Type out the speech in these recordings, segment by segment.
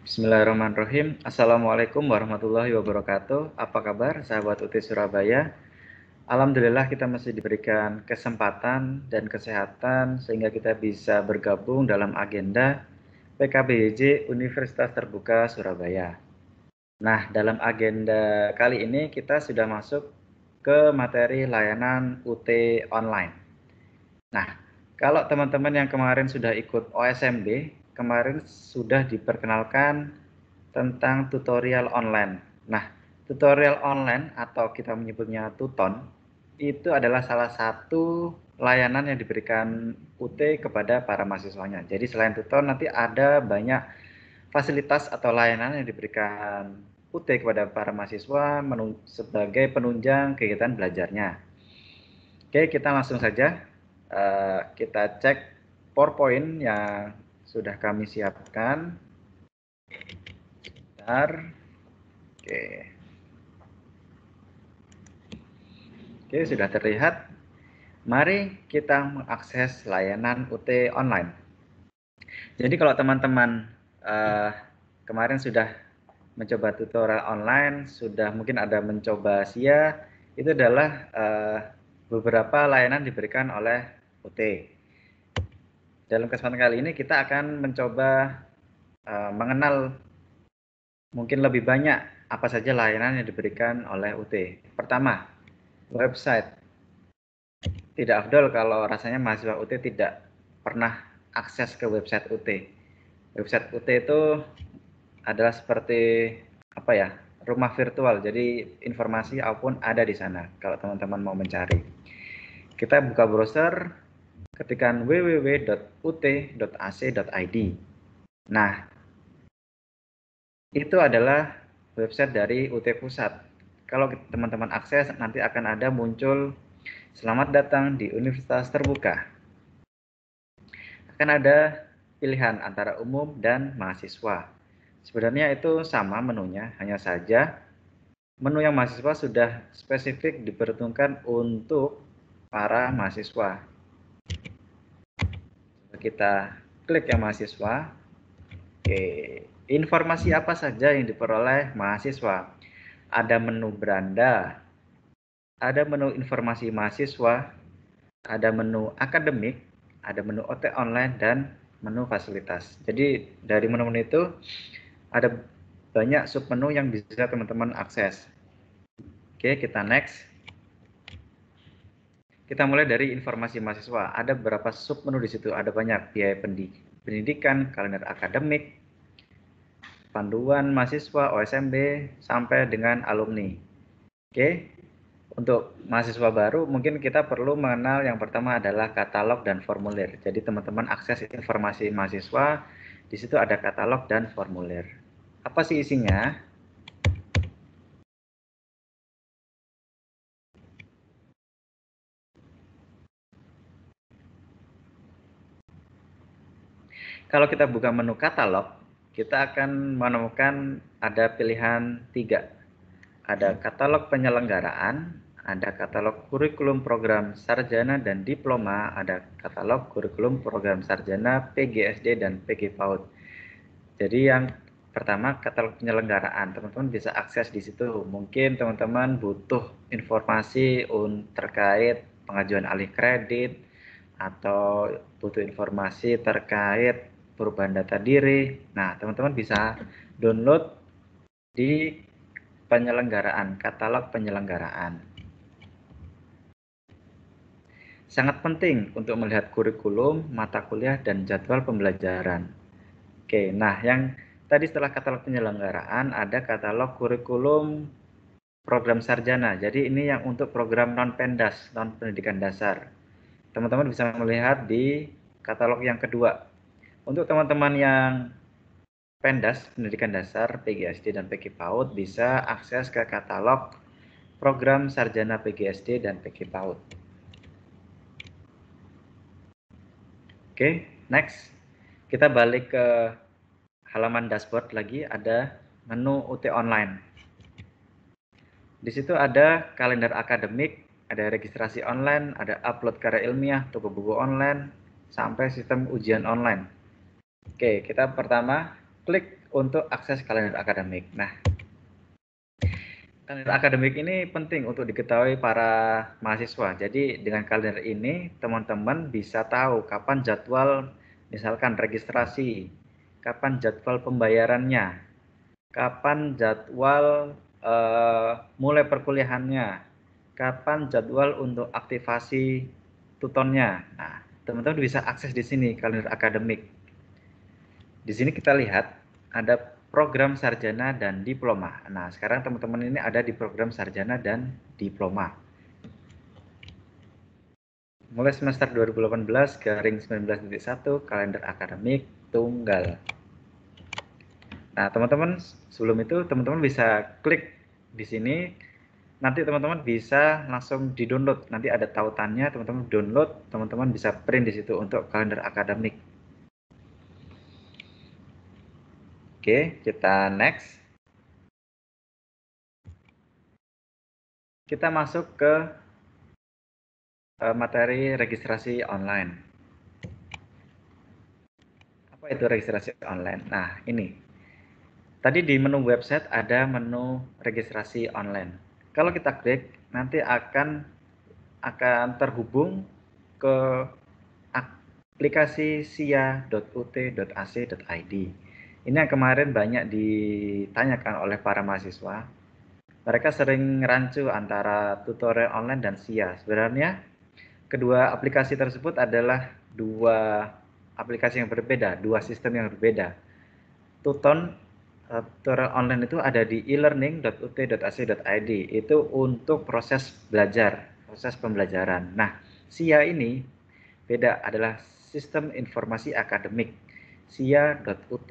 Bismillahirrahmanirrahim. Assalamualaikum warahmatullahi wabarakatuh. Apa kabar sahabat UT Surabaya? Alhamdulillah kita masih diberikan kesempatan dan kesehatan sehingga kita bisa bergabung dalam agenda PKBYJ Universitas Terbuka Surabaya. Nah, dalam agenda kali ini kita sudah masuk ke materi layanan UT online. Nah, kalau teman-teman yang kemarin sudah ikut OSMB, kemarin sudah diperkenalkan tentang tutorial online. Nah, tutorial online atau kita menyebutnya Tuton, itu adalah salah satu layanan yang diberikan UT kepada para mahasiswanya. Jadi selain Tuton nanti ada banyak fasilitas atau layanan yang diberikan UT kepada para mahasiswa sebagai penunjang kegiatan belajarnya. Oke, kita langsung saja. Kita cek PowerPoint yang sudah kami siapkan. Bentar. Oke, sudah terlihat. Mari kita mengakses layanan UT online. Jadi kalau teman-teman kemarin sudah mencoba tutorial online, sudah mungkin ada mencoba SIA, itu adalah beberapa layanan diberikan oleh UT. Dalam kesempatan kali ini kita akan mencoba mengenal mungkin lebih banyak apa saja layanan yang diberikan oleh UT. Pertama, website. Tidak afdol kalau rasanya mahasiswa UT tidak pernah akses ke website UT. Website UT itu adalah seperti apa ya, rumah virtual. Jadi informasi apapun ada di sana kalau teman-teman mau mencari. Kita buka browser, ketikkan www.ut.ac.id. Nah, itu adalah website dari UT Pusat. Kalau teman-teman akses, nanti akan ada muncul selamat datang di Universitas Terbuka. Akan ada pilihan antara umum dan mahasiswa. Sebenarnya itu sama menunya, hanya saja menu yang mahasiswa sudah spesifik diperuntukkan untuk para mahasiswa. Kita klik yang mahasiswa. Oke, informasi apa saja yang diperoleh mahasiswa? Ada menu beranda, ada menu informasi mahasiswa, ada menu akademik, ada menu OT online, dan menu fasilitas. Jadi dari menu-menu itu ada banyak submenu yang bisa teman-teman akses. Oke, kita next. Kita mulai dari informasi mahasiswa. Ada beberapa submenu di situ. Ada banyak biaya pendidikan, kalender akademik, panduan mahasiswa, OSMB, sampai dengan alumni. Oke, untuk mahasiswa baru mungkin kita perlu mengenal yang pertama adalah katalog dan formulir. Jadi teman-teman akses informasi mahasiswa, di situ ada katalog dan formulir. Apa sih isinya? Kalau kita buka menu katalog, kita akan menemukan ada pilihan 3. Ada katalog penyelenggaraan, ada katalog kurikulum program sarjana dan diploma, ada katalog kurikulum program sarjana, PGSD, dan PG PAUD. Jadi yang pertama katalog penyelenggaraan, teman-teman bisa akses di situ. Mungkin teman-teman butuh informasi terkait pengajuan alih kredit, atau butuh informasi terkait perubahan data diri. Nah, teman-teman bisa download di penyelenggaraan, katalog penyelenggaraan. Sangat penting untuk melihat kurikulum, mata kuliah, dan jadwal pembelajaran. Oke, nah yang tadi setelah katalog penyelenggaraan ada katalog kurikulum program sarjana. Jadi ini yang untuk program non-pendas, non-pendidikan dasar. Teman-teman bisa melihat di katalog yang kedua. Untuk teman-teman yang pendas, pendidikan dasar, PGSD, dan PG PAUD bisa akses ke katalog program sarjana PGSD dan PG PAUD. Oke, next. Kita balik ke halaman dashboard lagi, ada menu UT online. Di situ ada kalender akademik, ada registrasi online, ada upload karya ilmiah, toko buku online, sampai sistem ujian online. Oke, kita pertama klik untuk akses kalender akademik. Nah, kalender akademik ini penting untuk diketahui para mahasiswa. Jadi dengan kalender ini teman-teman bisa tahu kapan jadwal misalkan registrasi, kapan jadwal pembayarannya, kapan jadwal mulai perkuliahannya, kapan jadwal untuk aktivasi tutornya. Nah, teman-teman bisa akses di sini kalender akademik. Di sini kita lihat ada program sarjana dan diploma. Nah, sekarang teman-teman ini ada di program sarjana dan diploma. Mulai semester 2018 garing 19.1 kalender akademik tunggal. Nah, teman-teman sebelum itu teman-teman bisa klik di sini. Nanti teman-teman bisa langsung di-download. Nanti ada tautannya, teman-teman download, teman-teman bisa print di situ untuk kalender akademik. Oke, kita next. Kita masuk ke materi registrasi online. Apa itu registrasi online? Nah, ini. Tadi di menu website ada menu registrasi online. Kalau kita klik, nanti akan terhubung ke aplikasi sia.ut.ac.id. Ini yang kemarin banyak ditanyakan oleh para mahasiswa. Mereka sering rancu antara tutorial online dan SIA. Sebenarnya kedua aplikasi tersebut adalah dua aplikasi yang berbeda, dua sistem yang berbeda. Tutorial online itu ada di elearning.ut.ac.id. Itu untuk proses belajar, proses pembelajaran. Nah, SIA ini beda, adalah sistem informasi akademik, sia.ut.ac.id.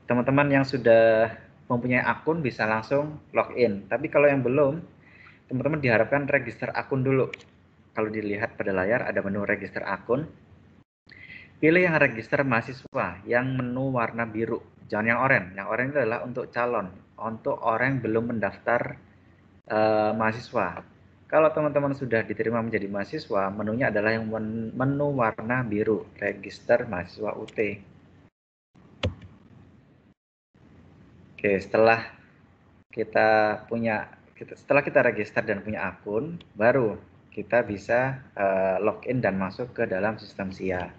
Teman-teman yang sudah mempunyai akun bisa langsung login. Tapi kalau yang belum, teman-teman diharapkan register akun dulu. Kalau dilihat pada layar ada menu register akun. Pilih yang register mahasiswa, yang menu warna biru. Jangan yang oranye. Yang oranye itu adalah untuk calon, untuk orang yang belum mendaftar mahasiswa. Kalau teman-teman sudah diterima menjadi mahasiswa, menunya adalah yang menu warna biru, register mahasiswa UT. Oke, setelah kita register dan punya akun, baru kita bisa login dan masuk ke dalam sistem SIA.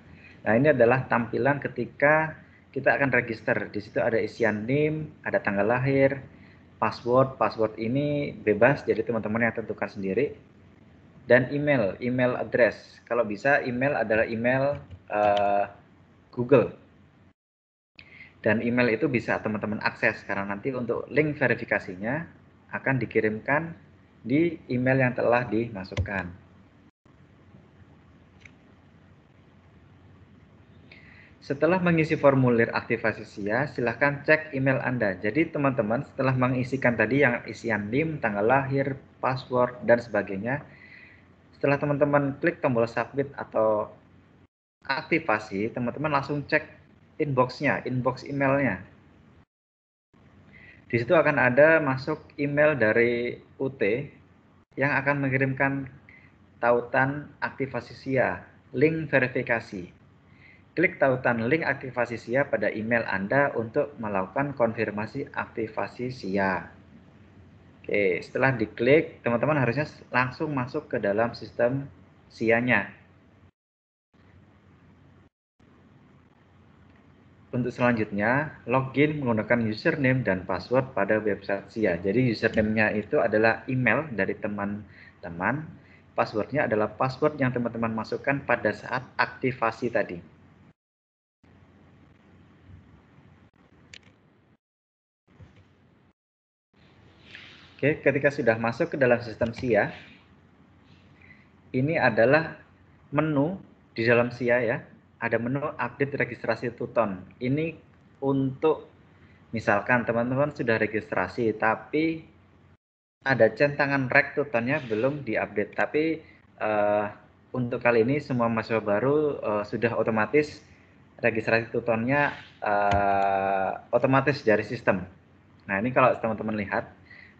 Nah, ini adalah tampilan ketika kita akan register. Di situ ada isian NIM, ada tanggal lahir, password. Password ini bebas, jadi teman-teman yang tentukan sendiri. Dan email address. Kalau bisa, email adalah email Google. Dan email itu bisa teman-teman akses, karena nanti untuk link verifikasinya akan dikirimkan di email yang telah dimasukkan. Setelah mengisi formulir aktivasi SIA, silahkan cek email Anda. Jadi teman-teman setelah mengisikan tadi yang isian NIM, tanggal lahir, password, dan sebagainya, setelah teman-teman klik tombol submit atau aktivasi, teman-teman langsung cek inbox-nya, inbox emailnya. Di situ akan ada masuk email dari UT yang akan mengirimkan tautan aktivasi SIA, link verifikasi. Klik tautan link aktivasi SIA pada email Anda untuk melakukan konfirmasi aktivasi SIA. Oke, setelah diklik, teman-teman harusnya langsung masuk ke dalam sistem SIA-nya. Untuk selanjutnya, login menggunakan username dan password pada website SIA. Jadi username-nya itu adalah email dari teman-teman, password-nya adalah password yang teman-teman masukkan pada saat aktivasi tadi. Oke, ketika sudah masuk ke dalam sistem SIA, ini adalah menu di dalam SIA ya. Ada menu update registrasi tuton. Ini untuk misalkan teman-teman sudah registrasi tapi ada centangan rek tutonnya belum diupdate. Tapi untuk kali ini semua mahasiswa baru sudah otomatis registrasi tutonnya otomatis dari sistem. Nah, ini kalau teman-teman lihat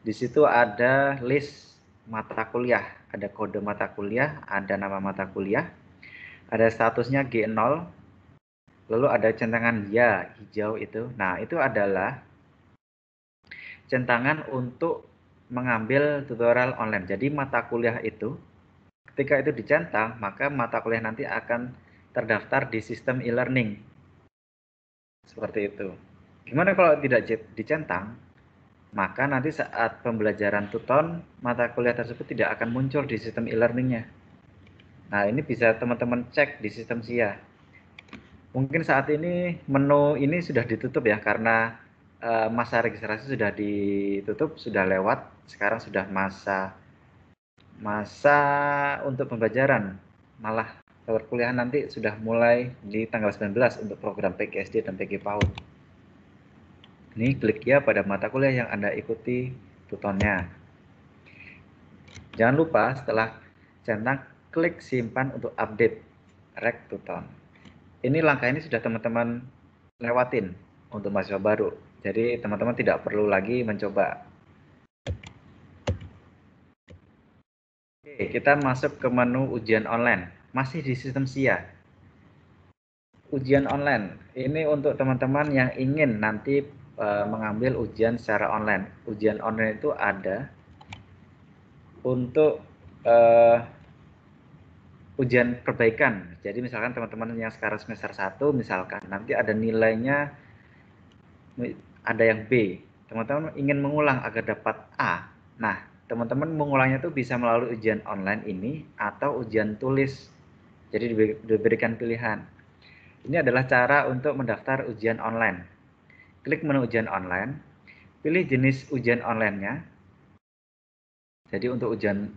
di situ ada list mata kuliah, ada kode mata kuliah, ada nama mata kuliah, ada statusnya G0, Lalu ada centangan ya, hijau itu. Nah, itu adalah centangan untuk mengambil tutorial online. Jadi mata kuliah itu, ketika itu dicentang, maka mata kuliah nanti akan terdaftar di sistem e-learning. Seperti itu. Gimana kalau tidak dicentang? Maka nanti saat pembelajaran tuton, mata kuliah tersebut tidak akan muncul di sistem e-learningnya. Nah, ini bisa teman-teman cek di sistem SIA. Mungkin saat ini menu ini sudah ditutup ya, karena masa registrasi sudah ditutup, sudah lewat. Sekarang sudah masa untuk pembelajaran. Malah perkuliahan nanti sudah mulai di tanggal 19 untuk program PGSD dan PG PAUD. Ini klik ya pada mata kuliah yang Anda ikuti tutonnya. Jangan lupa setelah centang, klik simpan untuk update rek tuton. Ini langkah ini sudah teman-teman lewatin untuk mahasiswa baru. Jadi teman-teman tidak perlu lagi mencoba. Oke, kita masuk ke menu ujian online. Masih di sistem SIA. Ujian online. Ini untuk teman-teman yang ingin nanti mengambil ujian secara online. Ujian online itu ada untuk ujian perbaikan. Jadi misalkan teman-teman yang sekarang semester 1 misalkan nanti ada nilainya ada yang B. Teman-teman ingin mengulang agar dapat A. Nah, teman-teman mengulangnya itu bisa melalui ujian online ini atau ujian tulis. Jadi diberikan pilihan. Ini adalah cara untuk mendaftar ujian online. Klik menu ujian online, pilih jenis ujian online-nya. Jadi untuk ujian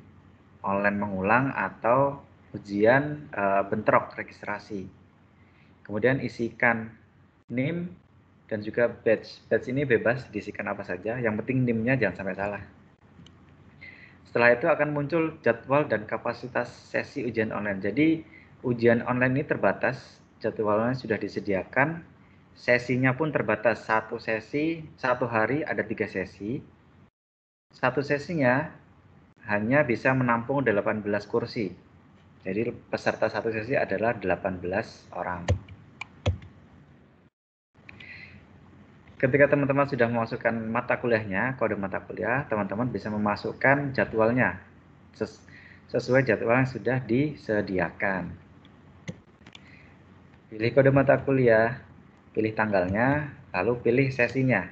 online mengulang atau ujian bentrok registrasi. Kemudian isikan NIM dan juga batch. Batch ini bebas diisikan apa saja, yang penting NIM-nya jangan sampai salah. Setelah itu akan muncul jadwal dan kapasitas sesi ujian online. Jadi ujian online ini terbatas, jadwalnya sudah disediakan, sesinya pun terbatas. Satu sesi, satu hari ada 3 sesi. Satu sesinya hanya bisa menampung 18 kursi. Jadi peserta satu sesi adalah 18 orang. Ketika teman-teman sudah memasukkan mata kuliahnya, kode mata kuliah, teman-teman bisa memasukkan jadwalnya sesuai jadwal yang sudah disediakan. Pilih kode mata kuliah, pilih tanggalnya, lalu pilih sesinya.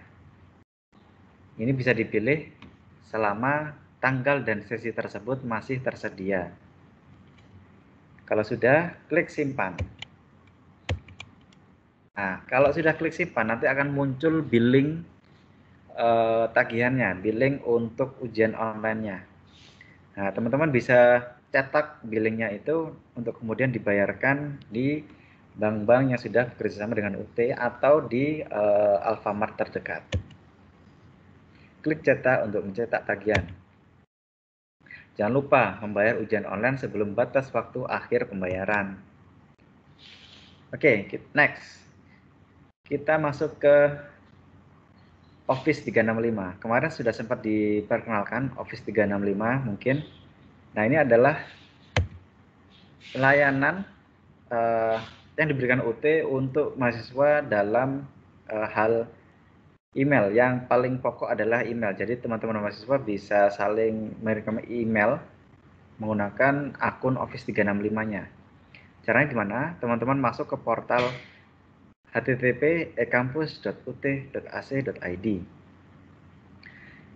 Ini bisa dipilih selama tanggal dan sesi tersebut masih tersedia. Kalau sudah, klik simpan. Nah, kalau sudah klik simpan, nanti akan muncul billing tagihannya, billing untuk ujian online-nya. Nah, teman-teman bisa cetak billingnya itu untuk kemudian dibayarkan di bank-bank yang sudah bekerjasama dengan UT atau di Alfamart terdekat. Klik cetak untuk mencetak tagihan. Jangan lupa membayar ujian online sebelum batas waktu akhir pembayaran. Oke, next. Kita masuk ke Office 365. Kemarin sudah sempat diperkenalkan Office 365 mungkin. Nah, ini adalah pelayanan yang diberikan UT untuk mahasiswa dalam hal email. Yang paling pokok adalah email. Jadi teman-teman mahasiswa bisa saling mengirim email menggunakan akun Office 365-nya. Caranya gimana? Teman-teman masuk ke portal http://ekampus.ut.ac.id.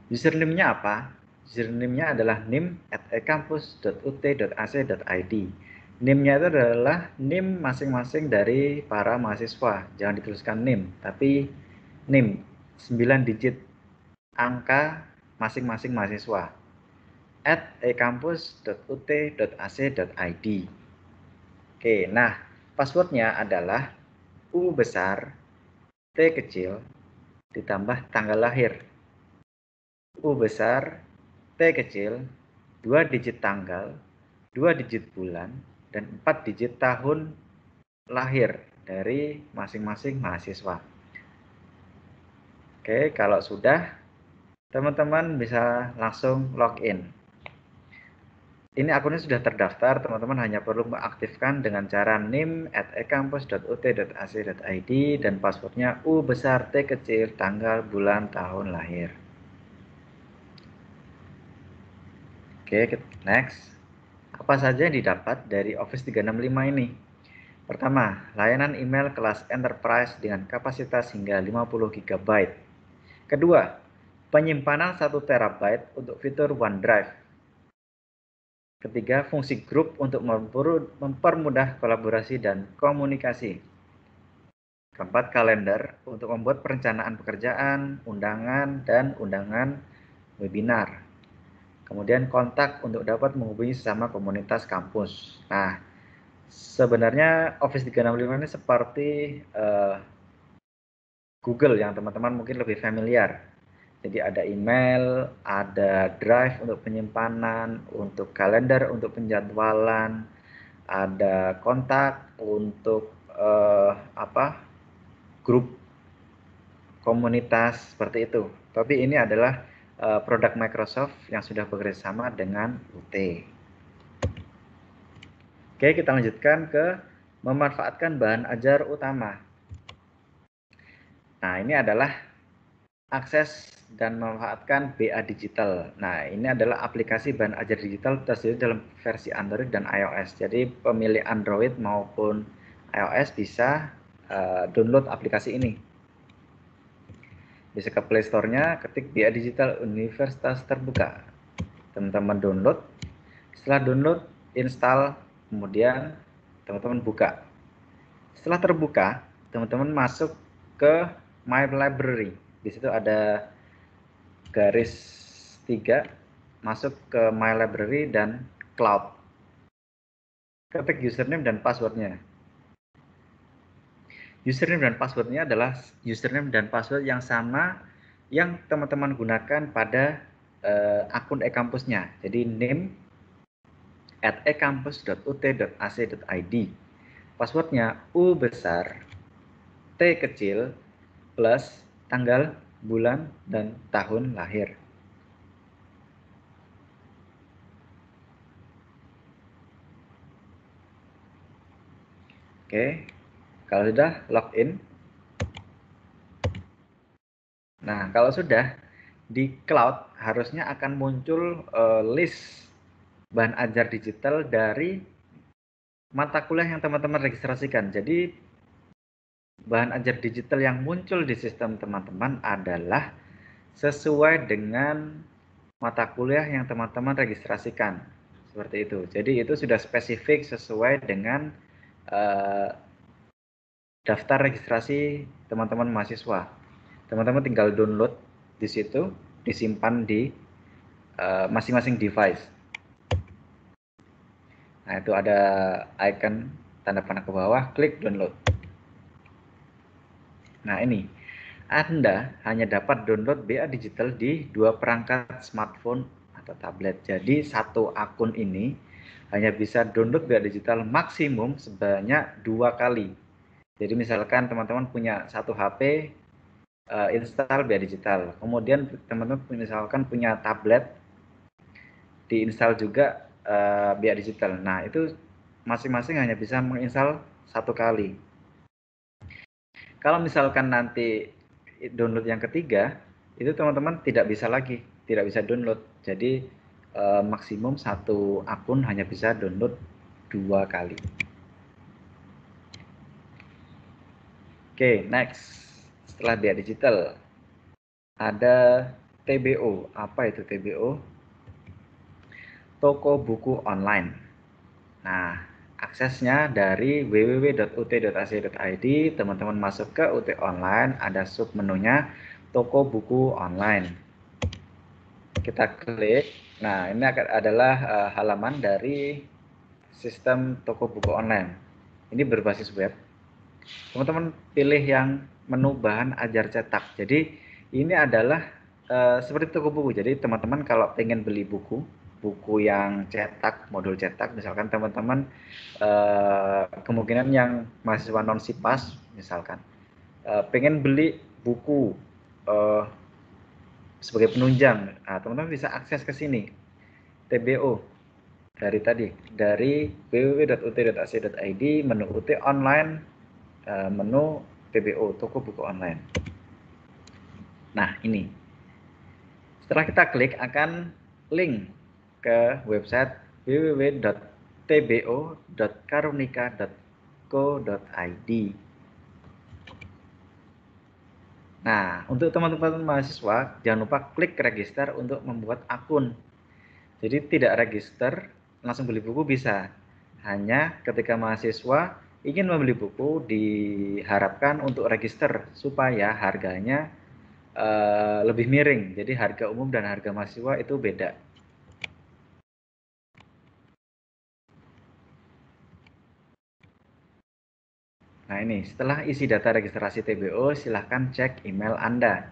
Username-nya apa? Username-nya adalah nim@ekampus.ut.ac.id. NIM-nya itu adalah NIM masing-masing dari para mahasiswa. Jangan dituliskan NIM, tapi NIM 9 digit angka masing-masing mahasiswa. @ekampus.ut.ac.id. Oke, nah passwordnya adalah U besar, T kecil, ditambah tanggal lahir. U besar, T kecil, 2 digit tanggal, 2 digit bulan, dan 4 digit tahun lahir dari masing-masing mahasiswa. Oke, kalau sudah, teman-teman bisa langsung login. ini akunnya sudah terdaftar, teman-teman hanya perlu mengaktifkan dengan cara nim@ekampus.ut.ac.id dan passwordnya U besar T kecil tanggal bulan tahun lahir. Oke, next. Apa saja yang didapat dari Office 365 ini? Pertama, layanan email kelas enterprise dengan kapasitas hingga 50 GB. Kedua, penyimpanan 1 TB untuk fitur OneDrive. Ketiga, fungsi grup untuk mempermudah kolaborasi dan komunikasi. Keempat, kalender untuk membuat perencanaan pekerjaan, undangan, dan undangan webinar. Kemudian kontak untuk dapat menghubungi sesama komunitas kampus. Nah, sebenarnya Office 365 ini seperti Google yang teman-teman mungkin lebih familiar. Jadi ada email, ada drive untuk penyimpanan, untuk kalender untuk penjadwalan, ada kontak untuk grup komunitas seperti itu. Tapi ini adalah produk Microsoft yang sudah bekerjasama dengan UT. Oke, kita lanjutkan ke memanfaatkan bahan ajar utama. Nah, ini adalah akses dan memanfaatkan BA Digital. Nah, ini adalah aplikasi bahan ajar digital tersedia dalam versi Android dan iOS. Jadi, pemilik Android maupun iOS bisa download aplikasi ini. Bisa ke Play Store-nya, ketik BA Digital Universitas Terbuka. Teman-teman download. Setelah download, install, kemudian teman-teman buka. Setelah terbuka, teman-teman masuk ke My Library. Di situ ada garis 3, masuk ke My Library dan Cloud. Ketik username dan passwordnya. Username dan passwordnya adalah username dan password yang sama yang teman-teman gunakan pada akun e-kampusnya. Jadi nim@ekampus.ut.ac.id. Passwordnya U besar T kecil plus tanggal, bulan, dan tahun lahir. Oke, kalau sudah login. Nah, kalau sudah di cloud harusnya akan muncul list bahan ajar digital dari mata kuliah yang teman-teman registrasikan. Jadi bahan ajar digital yang muncul di sistem teman-teman adalah sesuai dengan mata kuliah yang teman-teman registrasikan. Seperti itu. Jadi itu sudah spesifik sesuai dengan daftar registrasi teman-teman mahasiswa. Teman-teman tinggal download di situ, disimpan di masing-masing device. Nah, itu ada icon tanda panah ke bawah, klik download. Nah, ini Anda hanya dapat download BA Digital di 2 perangkat smartphone atau tablet. Jadi satu akun ini hanya bisa download BA Digital maksimum sebanyak 2 kali. Jadi misalkan teman-teman punya satu HP, install BA Digital. Kemudian teman-teman misalkan punya tablet, diinstal juga BA Digital. Nah, itu masing-masing hanya bisa menginstal 1 kali. Kalau misalkan nanti download yang ketiga, itu teman-teman tidak bisa lagi, tidak bisa download. Jadi maksimum satu akun hanya bisa download 2 kali. Oke, next. Setelah BA Digital, ada TBO. Apa itu TBO? Toko buku online. Nah, aksesnya dari www.ut.ac.id, teman-teman masuk ke UT Online, ada sub menunya toko buku online. Kita klik. Nah, ini adalah halaman dari sistem toko buku online. Ini berbasis web. Teman-teman pilih yang menu bahan ajar cetak. Jadi ini adalah seperti toko buku. Jadi teman-teman kalau pengen beli buku yang cetak, modul cetak, misalkan teman-teman kemungkinan yang mahasiswa non SIPAS misalkan pengen beli buku sebagai penunjang, nah, teman-teman bisa akses ke sini TBO. dari www.ut.ac.id, menu UT online, menu TBO, toko buku online. Nah, ini. Setelah kita klik akan link ke website www.tbo.karunika.co.id. Nah, untuk teman-teman mahasiswa, jangan lupa klik register untuk membuat akun. Jadi tidak register, langsung beli buku bisa. Hanya ketika mahasiswa ingin membeli buku, diharapkan untuk register supaya harganya lebih miring. Jadi harga umum dan harga mahasiswa itu beda. Nah ini, setelah isi data registrasi TBO, silahkan cek email Anda.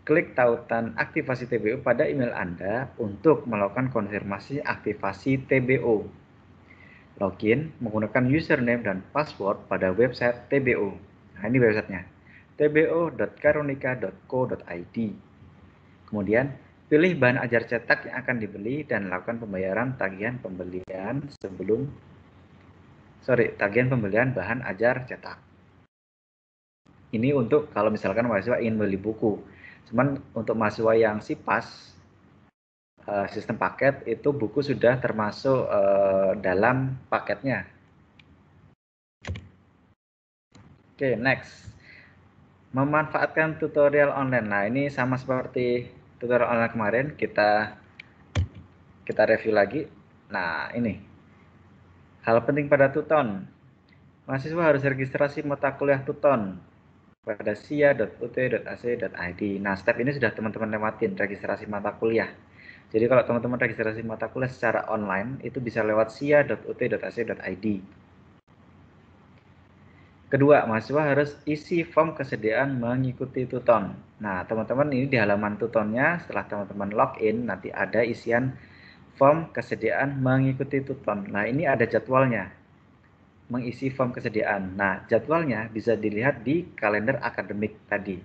Klik tautan aktivasi TBO pada email Anda untuk melakukan konfirmasi aktivasi TBO. Login menggunakan username dan password pada website TBO. Nah ini websitenya, tbo.karunika.co.id. Kemudian, pilih bahan ajar cetak yang akan dibeli dan lakukan pembayaran tagihan pembelian bahan ajar cetak. Ini untuk kalau misalkan mahasiswa ingin beli buku. Cuman untuk mahasiswa yang SIPAS, sistem paket, itu buku sudah termasuk dalam paketnya. Oke, next. Memanfaatkan tutorial online. Nah, ini sama seperti tutorial online kemarin, kita review lagi. Nah, ini. Hal penting pada Tuton. Mahasiswa harus registrasi mata kuliah Tuton pada sia.ut.ac.id. Nah, step ini sudah teman-teman lewatin, registrasi mata kuliah. Jadi kalau teman-teman registrasi mata kuliah secara online, itu bisa lewat sia.ut.ac.id. Kedua, mahasiswa harus isi form kesediaan mengikuti Tuton. Nah, teman-teman ini di halaman Tutonnya, setelah teman-teman login, nanti ada isian form kesediaan mengikuti Tuton. Nah, ini ada jadwalnya, mengisi form kesediaan. Nah, jadwalnya bisa dilihat di kalender akademik tadi,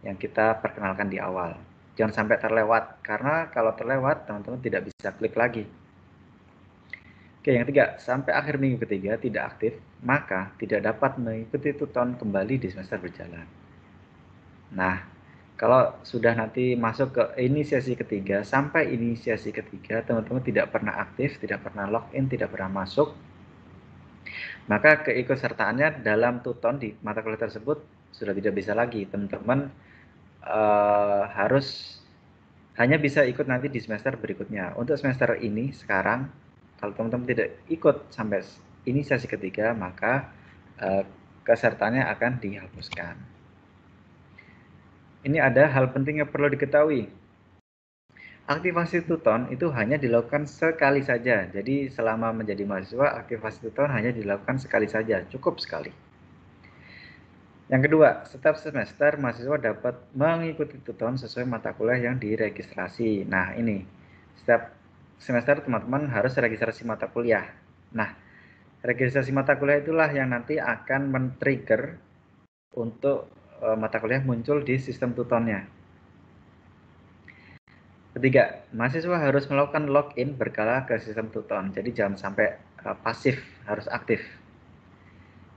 yang kita perkenalkan di awal. Jangan sampai terlewat, karena kalau terlewat, teman-teman tidak bisa klik lagi. Oke, yang ketiga, sampai akhir minggu ketiga tidak aktif, maka tidak dapat mengikuti Tuton kembali di semester berjalan. Nah, kalau sudah nanti masuk ke inisiasi ketiga, sampai inisiasi ketiga, teman-teman tidak pernah aktif, tidak pernah login, tidak pernah masuk, maka keikutsertaannya dalam Tuton di mata kuliah tersebut sudah tidak bisa lagi. Teman-teman harus hanya bisa ikut nanti di semester berikutnya. Untuk semester ini sekarang, kalau teman-teman tidak ikut sampai inisiasi ketiga, maka kesertaannya akan dihapuskan. Ini ada hal penting yang perlu diketahui. Aktivasi Tuton itu hanya dilakukan sekali saja. Jadi selama menjadi mahasiswa, aktivasi Tuton hanya dilakukan sekali saja, cukup sekali. Yang kedua, setiap semester mahasiswa dapat mengikuti Tuton sesuai mata kuliah yang diregistrasi. Nah, ini setiap semester teman-teman harus registrasi mata kuliah. Nah, registrasi mata kuliah itulah yang nanti akan men-trigger untuk mata kuliah muncul di sistem Tutonnya. Ketiga, mahasiswa harus melakukan login berkala ke sistem Tuton. Jadi jangan sampai pasif, harus aktif.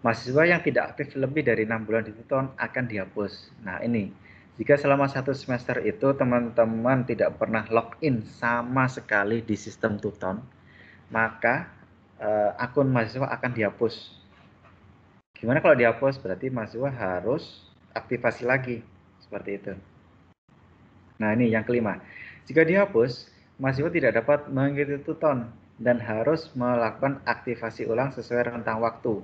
Mahasiswa yang tidak aktif lebih dari 6 bulan di Tuton akan dihapus. Nah ini, jika selama 1 semester itu teman-teman tidak pernah login sama sekali di sistem Tuton, maka akun mahasiswa akan dihapus. Gimana kalau dihapus? Berarti mahasiswa harus aktivasi lagi, seperti itu. Nah ini yang kelima, jika dihapus, mahasiswa tidak dapat mengikuti Tuton dan harus melakukan aktivasi ulang sesuai rentang waktu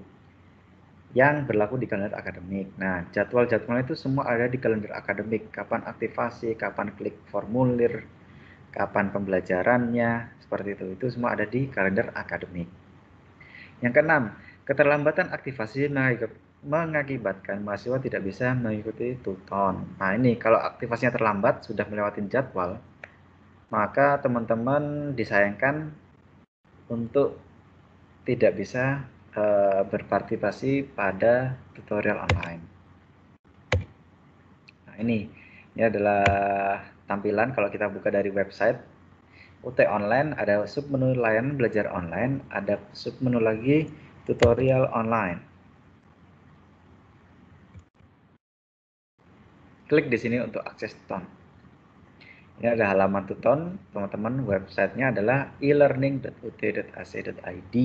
yang berlaku di kalender akademik. Nah, jadwal-jadwal itu semua ada di kalender akademik. Kapan aktivasi, kapan klik formulir, kapan pembelajarannya, seperti itu. Itu semua ada di kalender akademik. Yang keenam, keterlambatan aktivasi mengakibatkan mahasiswa tidak bisa mengikuti Tuton. Nah, ini kalau aktivasinya terlambat, sudah melewati jadwal, maka teman-teman disayangkan untuk tidak bisa berpartisipasi pada tutorial online. Nah, ini adalah tampilan kalau kita buka dari website. UT online, ada submenu layanan belajar online, ada submenu lagi tutorial online. Klik di sini untuk akses Tuton. Ini ada halaman Tuton, teman-teman. Websitenya adalah elearning.ut.ac.id.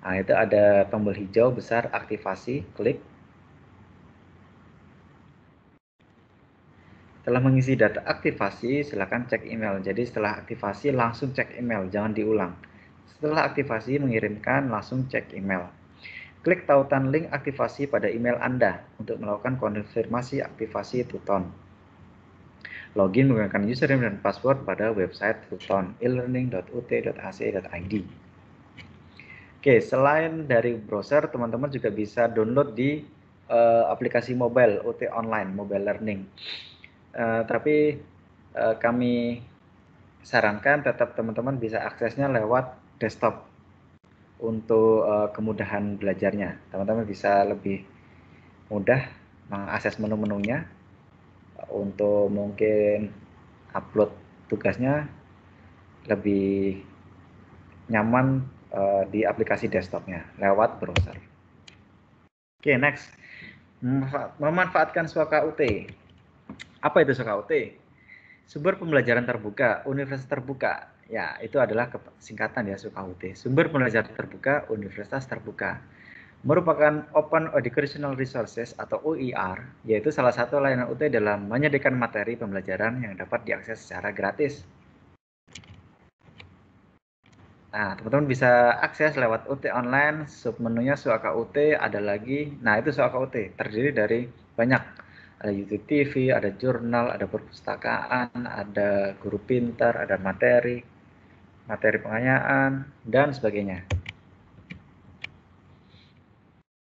Nah, itu ada tombol hijau besar aktivasi, klik. Setelah mengisi data aktivasi, silakan cek email. Jadi setelah aktivasi langsung cek email, jangan diulang. Setelah aktivasi mengirimkan, langsung cek email. Klik tautan link aktivasi pada email Anda untuk melakukan konfirmasi aktivasi Tuton. Login menggunakan username dan password pada website Tuton elearning.ut.ac.id. Oke, selain dari browser, teman-teman juga bisa download di aplikasi mobile UT Online, Mobile Learning. Tapi kami sarankan tetap teman-teman bisa aksesnya lewat desktop untuk kemudahan belajarnya. Teman-teman bisa lebih mudah mengakses menu-menunya untuk mungkin upload tugasnya lebih nyaman di aplikasi desktopnya lewat browser. Oke, next. Memanfaatkan Suaka UT. Apa itu Suaka UT? Sumber pembelajaran terbuka, universitas terbuka. Ya, itu adalah singkatan ya Suaka UT. Sumber pembelajaran terbuka, universitas terbuka. Merupakan Open Educational Resources atau OER, yaitu salah satu layanan UT dalam menyediakan materi pembelajaran yang dapat diakses secara gratis. Nah, teman-teman bisa akses lewat UT online, submenunya Suaka UT, ada lagi. Nah, itu Suaka UT, terdiri dari banyak. Ada YouTube TV, ada jurnal, ada perpustakaan, ada guru pintar, ada materi, materi pengayaan, dan sebagainya.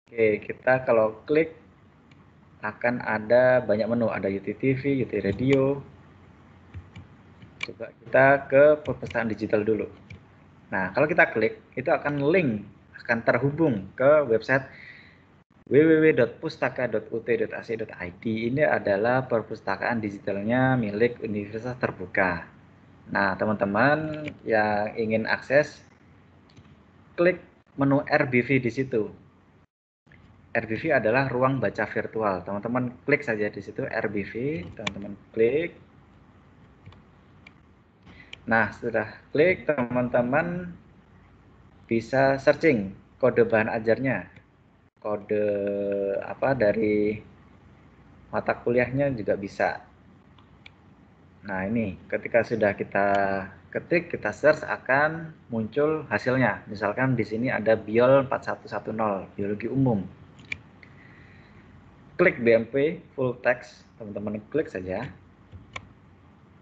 Oke, kita kalau klik akan ada banyak menu, ada YouTube TV, YouTube Radio. Coba kita ke perpustakaan digital dulu. Nah, kalau kita klik, itu akan link, akan terhubung ke website www.pustaka.ut.ac.id. Ini adalah perpustakaan digitalnya milik Universitas Terbuka. Nah, teman-teman yang ingin akses, klik menu RBV di situ. RBV adalah ruang baca virtual. Teman-teman klik saja di situ RBV, teman-teman klik. Nah, sudah klik, teman-teman bisa searching kode bahan ajarnya. Kode apa dari mata kuliahnya juga bisa. Nah, ini ketika sudah kita ketik, kita search akan muncul hasilnya. Misalkan di sini ada Biol 4110, biologi umum. Klik BMP full text, teman-teman klik saja.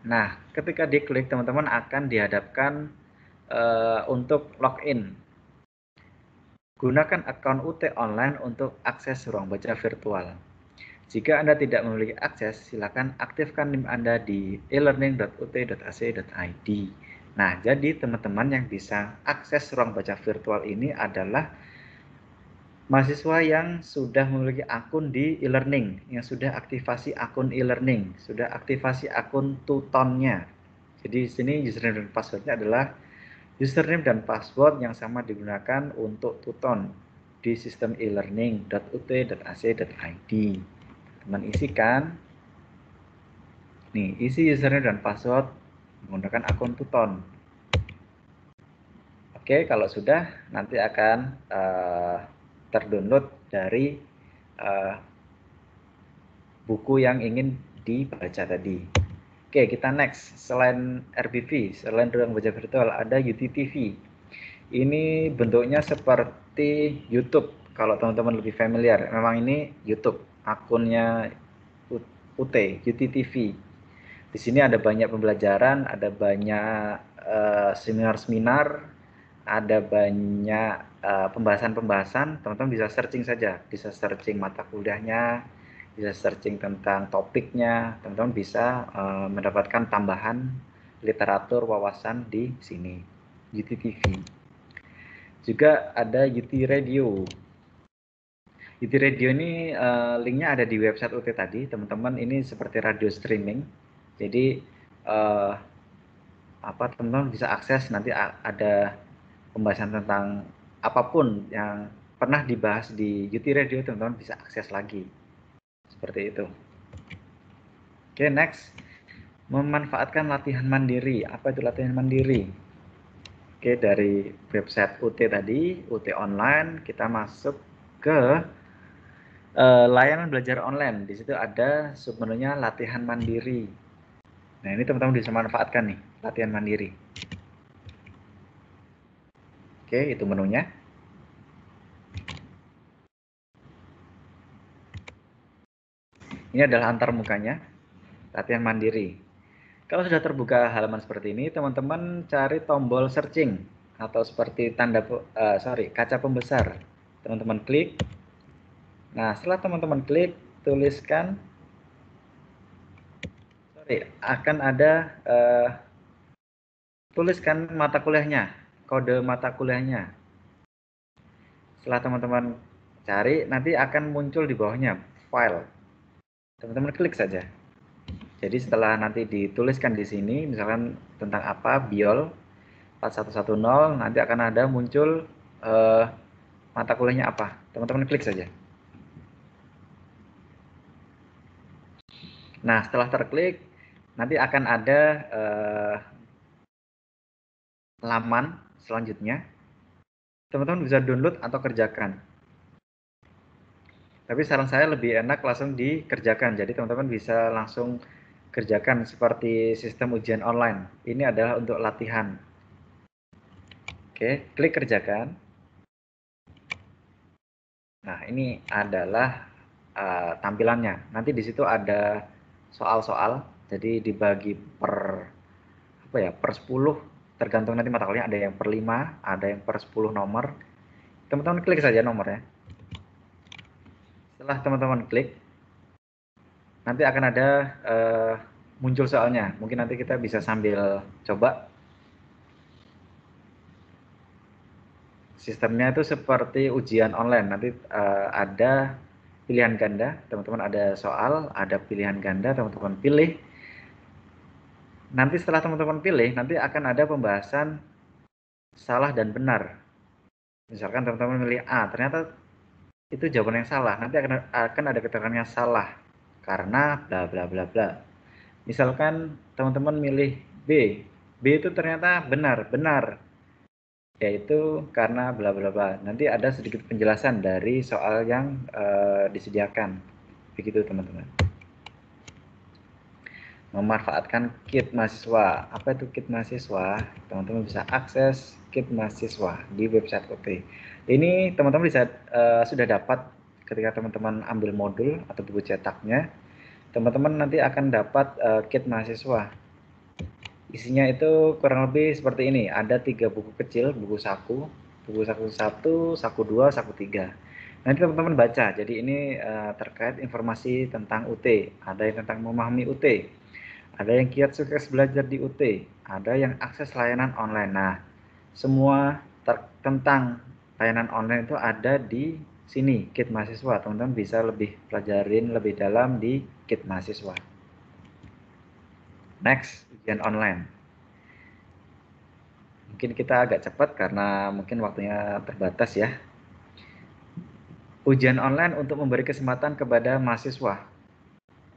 Nah, ketika diklik, teman-teman akan dihadapkan untuk login. Gunakan akun UT online untuk akses ruang baca virtual. Jika Anda tidak memiliki akses, silakan aktifkan NIM Anda di elearning.ut.ac.id. Nah, jadi teman-teman yang bisa akses ruang baca virtual ini adalah mahasiswa yang sudah memiliki akun di e-learning, yang sudah aktivasi akun e-learning, sudah aktivasi akun Tutonnya. Jadi di sini username dan passwordnya adalah username dan password yang sama digunakan untuk Tuton di sistem elearning.ut.ac.id. Teman isikan, nih isi username dan password menggunakan akun Tuton. Oke, kalau sudah nanti akan terdownload dari buku yang ingin dibaca tadi. Oke, kita next. Selain RBV, selain ruang baca virtual, ada UTTV. Ini bentuknya seperti YouTube. Kalau teman-teman lebih familiar, memang ini YouTube, akunnya UT, UTTV. Di sini ada banyak pembelajaran, ada banyak seminar-seminar, ada banyak pembahasan-pembahasan. Teman-teman bisa searching saja, bisa searching mata kuliahnya, bisa searching tentang topiknya. Teman-teman bisa mendapatkan tambahan literatur wawasan di sini. UTTV. Juga ada UT Radio. UT Radio ini linknya ada di website UT tadi, teman-teman. Ini seperti radio streaming. Jadi teman-teman bisa akses nanti ada pembahasan tentang apapun yang pernah dibahas di UT Radio, teman-teman bisa akses lagi. Seperti itu. Oke, next. Memanfaatkan latihan mandiri. Apa itu latihan mandiri? Oke, dari website UT tadi, UT online, kita masuk ke layanan belajar online. Di situ ada submenunya latihan mandiri. Nah, ini teman-teman bisa manfaatkan nih, latihan mandiri. Oke, itu menunya. Ini adalah antarmukanya, latihan mandiri. Kalau sudah terbuka halaman seperti ini, teman-teman cari tombol searching atau seperti kaca pembesar. Teman-teman klik. Nah, setelah teman-teman klik, tuliskan, akan ada tuliskan mata kuliahnya, kode mata kuliahnya. Setelah teman-teman cari, nanti akan muncul di bawahnya file. Teman-teman klik saja. Jadi setelah nanti dituliskan di sini, misalkan tentang apa, biol 4110, nanti akan ada muncul mata kuliahnya apa. Teman-teman klik saja. Nah, setelah terklik, nanti akan ada laman selanjutnya. Teman-teman bisa download atau kerjakan. Tapi saran saya lebih enak langsung dikerjakan. Jadi teman-teman bisa langsung kerjakan seperti sistem ujian online. Ini adalah untuk latihan. Oke, klik kerjakan. Nah, ini adalah tampilannya. Nanti di situ ada soal-soal. Jadi dibagi per per 10, tergantung nanti mata kuliahnya, ada yang per 5, ada yang per 10 nomor. Teman-teman klik saja nomornya. Setelah teman-teman klik, nanti akan ada muncul soalnya. Mungkin nanti kita bisa sambil coba. Sistemnya itu seperti ujian online. Nanti ada pilihan ganda, teman-teman ada soal, ada pilihan ganda, teman-teman pilih. Nanti setelah teman-teman pilih, nanti akan ada pembahasan salah dan benar. Misalkan teman-teman milih A, ternyata itu jawaban yang salah. Nanti akan ada keterangannya salah karena bla bla bla bla. Misalkan teman-teman milih B, B itu ternyata benar, yaitu karena bla bla bla. Nanti ada sedikit penjelasan dari soal yang disediakan. Begitu teman-teman. Memanfaatkan kit mahasiswa. Apa itu kit mahasiswa? Teman-teman bisa akses kit mahasiswa di website UT. Ini teman-teman bisa sudah dapat ketika teman-teman ambil modul atau buku cetaknya. Teman-teman nanti akan dapat kit mahasiswa. Isinya itu kurang lebih seperti ini. Ada 3 buku kecil, buku saku 1, saku 2, saku 3. Nanti teman-teman baca. Jadi ini terkait informasi tentang UT. Ada yang tentang memahami UT. Ada yang kiat sukses belajar di UT, ada yang akses layanan online. Nah, semua tentang layanan online itu ada di sini, kit mahasiswa. Teman-teman bisa lebih pelajarin lebih dalam di kit mahasiswa. Next, ujian online. Mungkin kita agak cepat karena mungkin waktunya terbatas ya. Ujian online untuk memberi kesempatan kepada mahasiswa.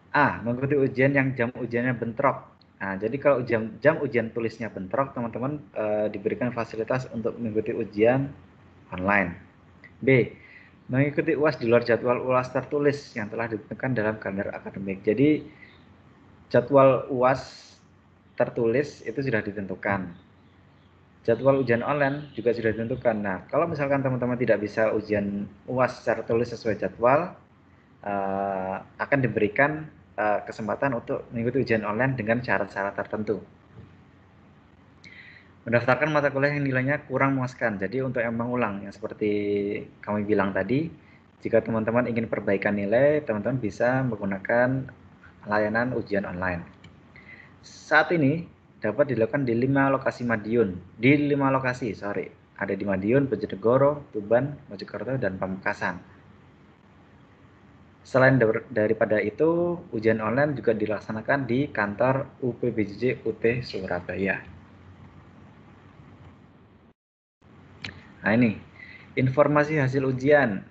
A. Mengikuti ujian yang jam ujiannya bentrok. Nah, jadi kalau jam ujian tulisnya bentrok, teman-teman diberikan fasilitas untuk mengikuti ujian online. B. Mengikuti UAS di luar jadwal UAS tertulis yang telah ditentukan dalam kalender akademik. Jadi jadwal UAS tertulis itu sudah ditentukan. Jadwal ujian online juga sudah ditentukan. Nah, kalau misalkan teman-teman tidak bisa ujian UAS secara tulis sesuai jadwal, akan diberikan kesempatan untuk mengikuti ujian online dengan syarat-syarat tertentu. Mendaftarkan mata kuliah yang nilainya kurang memuaskan. Jadi untuk yang mengulang, yang seperti kami bilang tadi, jika teman-teman ingin perbaikan nilai, teman-teman bisa menggunakan layanan ujian online. Saat ini dapat dilakukan di 5 lokasi Madiun. Ada di Madiun, Bojonegoro, Tuban, Mojokerto, dan Pamekasan. Selain daripada itu, ujian online juga dilaksanakan di kantor UPBJJ UT Surabaya. Nah ini, informasi hasil ujian,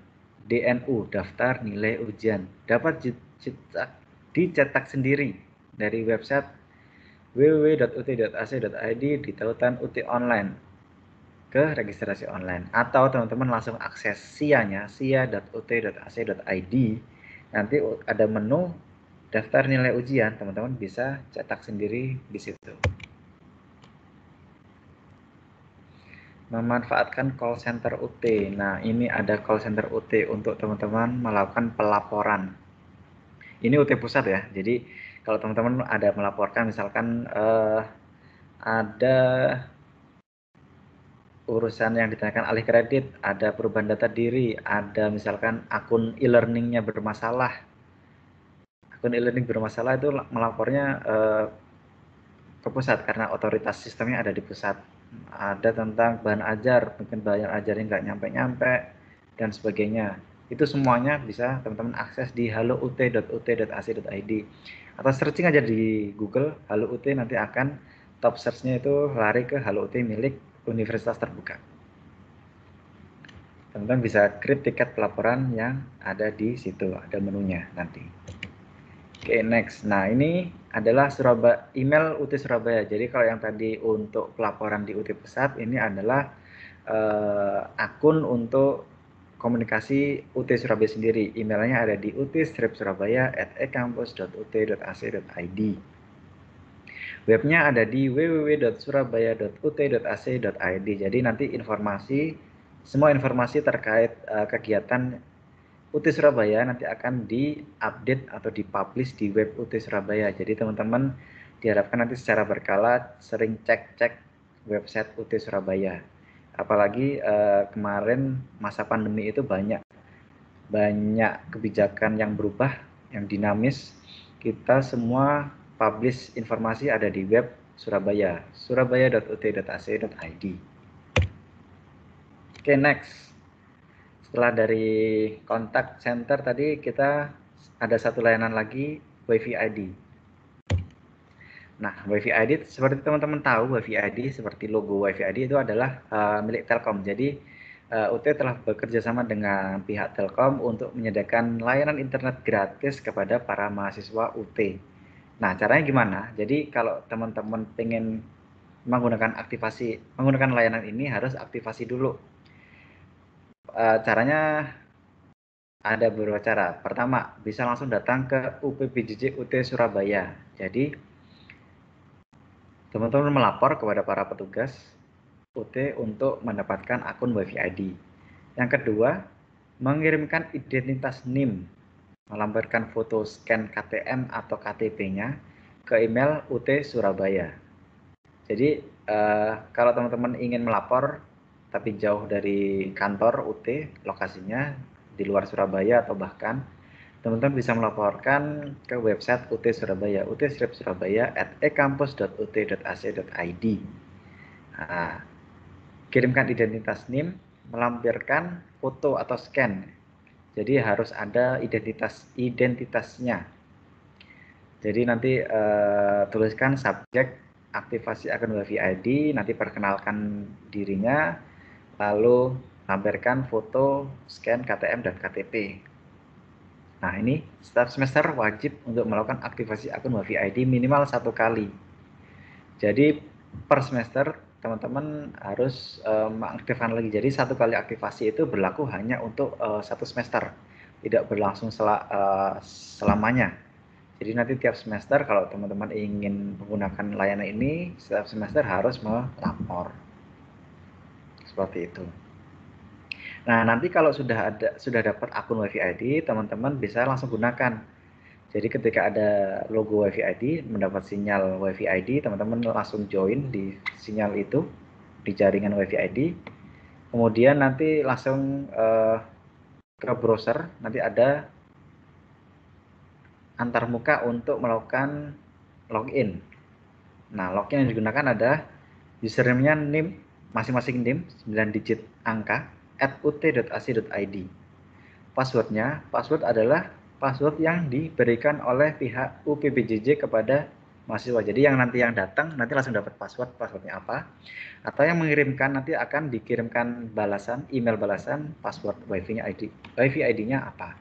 DNU, daftar nilai ujian, dapat dicetak sendiri dari website www.ut.ac.id di tautan UT online ke registrasi online, atau teman-teman langsung akses SIA-nya, sia.ut.ac.id. Nanti ada menu daftar nilai ujian, teman-teman bisa cetak sendiri di situ. Memanfaatkan call center UT. Nah, ini ada call center UT untuk teman-teman melakukan pelaporan. Ini UT pusat ya. Jadi kalau teman-teman ada melaporkan misalkan ada urusan yang ditanyakan alih kredit, ada perubahan data diri, ada misalkan akun e-learningnya bermasalah. Akun e-learning bermasalah itu melapornya ke pusat karena otoritas sistemnya ada di pusat. Ada tentang bahan ajar, mungkin bahan ajarnya nggak nyampe-nyampe dan sebagainya. Itu semuanya bisa teman-teman akses di halout.ut.ac.id atau searching aja di Google Halo UT, nanti akan top search-nya itu lari ke Halo UT milik universitas terbuka. Teman-teman bisa create tiket pelaporan yang ada di situ, ada menunya nanti. Oke, next. Nah, ini adalah email UT Surabaya. Jadi kalau yang tadi untuk pelaporan di UT Pusat, ini adalah akun untuk komunikasi UT Surabaya sendiri. Emailnya ada di ut-surabaya@ekampus.ut.ac.id. Webnya ada di www.surabaya.ut.ac.id. Jadi nanti semua informasi terkait kegiatan UT Surabaya nanti akan diupdate atau dipublish di web UT Surabaya. Jadi teman-teman diharapkan nanti secara berkala sering cek-cek website UT Surabaya. Apalagi kemarin masa pandemi itu banyak kebijakan yang berubah, yang dinamis. Kita semua publish informasi ada di web Surabaya, surabaya.ut.ac.id. Oke, next. Setelah dari kontak center tadi, kita ada satu layanan lagi, WiFi ID. Nah, WiFi ID seperti teman-teman tahu, WiFi ID seperti logo WiFi ID itu adalah milik Telkom. Jadi UT telah bekerja sama dengan pihak Telkom untuk menyediakan layanan internet gratis kepada para mahasiswa UT. Nah, caranya gimana? Jadi kalau teman-teman pengen menggunakan layanan ini harus aktivasi dulu. Caranya ada beberapa cara. Pertama, bisa langsung datang ke UPBJJ UT Surabaya. Jadi, teman-teman melapor kepada para petugas UT untuk mendapatkan akun WiFi ID. Yang kedua, mengirimkan identitas NIM, melampirkan foto scan KTM atau KTP-nya ke email UT Surabaya. Jadi, kalau teman-teman ingin melapor tapi jauh dari kantor UT, lokasinya di luar Surabaya atau bahkan teman-teman bisa melaporkan ke website UT Surabaya, ut-surabaya@ekampus.ut.ac.id. Nah, kirimkan identitas NIM, melampirkan foto atau scan. Jadi harus ada identitasnya. Jadi nanti tuliskan subjek aktivasi akun WiFi ID, nanti perkenalkan dirinya, lalu lampirkan foto, scan KTM dan KTP. Nah, ini setiap semester wajib untuk melakukan aktivasi akun WiFi ID minimal 1 kali. Jadi per semester teman-teman harus mengaktifkan lagi. Jadi 1 kali aktivasi itu berlaku hanya untuk 1 semester, tidak berlangsung selamanya. Jadi nanti tiap semester kalau teman-teman ingin menggunakan layanan ini, setiap semester harus melapor. Seperti itu. Nah, nanti kalau sudah dapat akun WiFi ID, teman-teman bisa langsung gunakan. Jadi ketika ada logo WiFi ID, mendapat sinyal WiFi ID, teman-teman langsung join di sinyal itu, di jaringan WiFi ID. Kemudian nanti langsung ke browser, nanti ada antarmuka untuk melakukan login. Nah, login yang digunakan ada username-nya NIM, masing-masing NIM 9 digit angka @ut.ac.id. Password adalah password yang diberikan oleh pihak UPBJJ kepada mahasiswa. Jadi yang nanti yang datang nanti langsung dapat passwordnya apa, atau yang mengirimkan nanti akan dikirimkan balasan, email balasan password wifi ID-nya apa.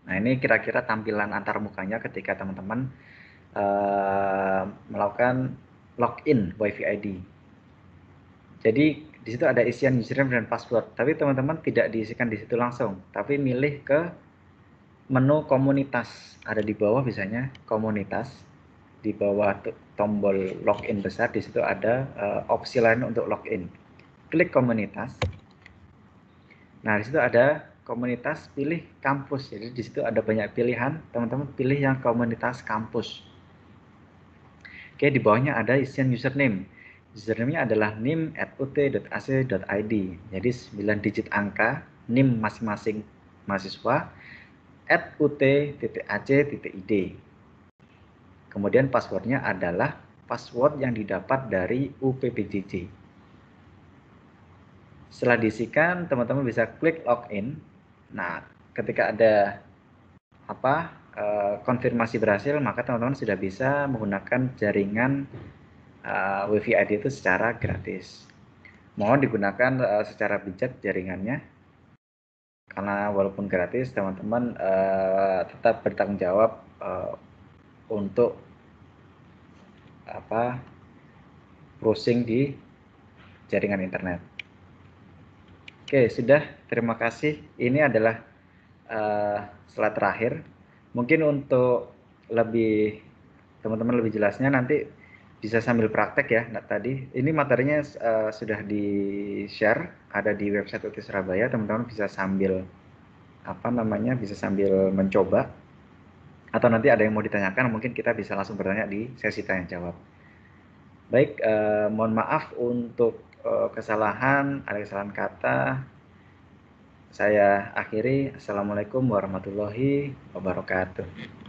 Nah, ini kira-kira tampilan antar mukanya ketika teman-teman melakukan login wifi ID. Jadi di situ ada isian username dan password, tapi teman-teman tidak diisikan di situ langsung, tapi milih ke menu komunitas. Ada di bawah biasanya komunitas. Di bawah tombol login besar di situ ada opsi lain untuk login. Klik komunitas. Nah, di situ ada komunitas, pilih kampus. Jadi di situ ada banyak pilihan, teman-teman pilih yang komunitas kampus. Oke, di bawahnya ada isian username. Username-nya adalah nim@ut.ac.id. Jadi 9 digit angka nim masing-masing mahasiswa @ut.ac.id. Kemudian passwordnya adalah password yang didapat dari UPPJJ. Setelah diisikan, teman-teman bisa klik login. Nah, ketika ada konfirmasi berhasil, maka teman-teman sudah bisa menggunakan jaringan Wi-Fi ID itu secara gratis. Mohon digunakan secara bijak jaringannya, karena walaupun gratis, teman-teman tetap bertanggung jawab untuk browsing di jaringan internet. Oke, sudah. Terima kasih. Ini adalah slide terakhir. Mungkin untuk teman-teman lebih jelasnya nanti bisa sambil praktek ya. Nah, tadi ini materinya sudah di-share, ada di website UT Surabaya. Teman-teman bisa sambil bisa sambil mencoba. Atau nanti ada yang mau ditanyakan, mungkin kita bisa langsung bertanya di sesi tanya jawab. Baik, mohon maaf untuk ada kesalahan kata. Saya akhiri. Assalamualaikum warahmatullahi wabarakatuh.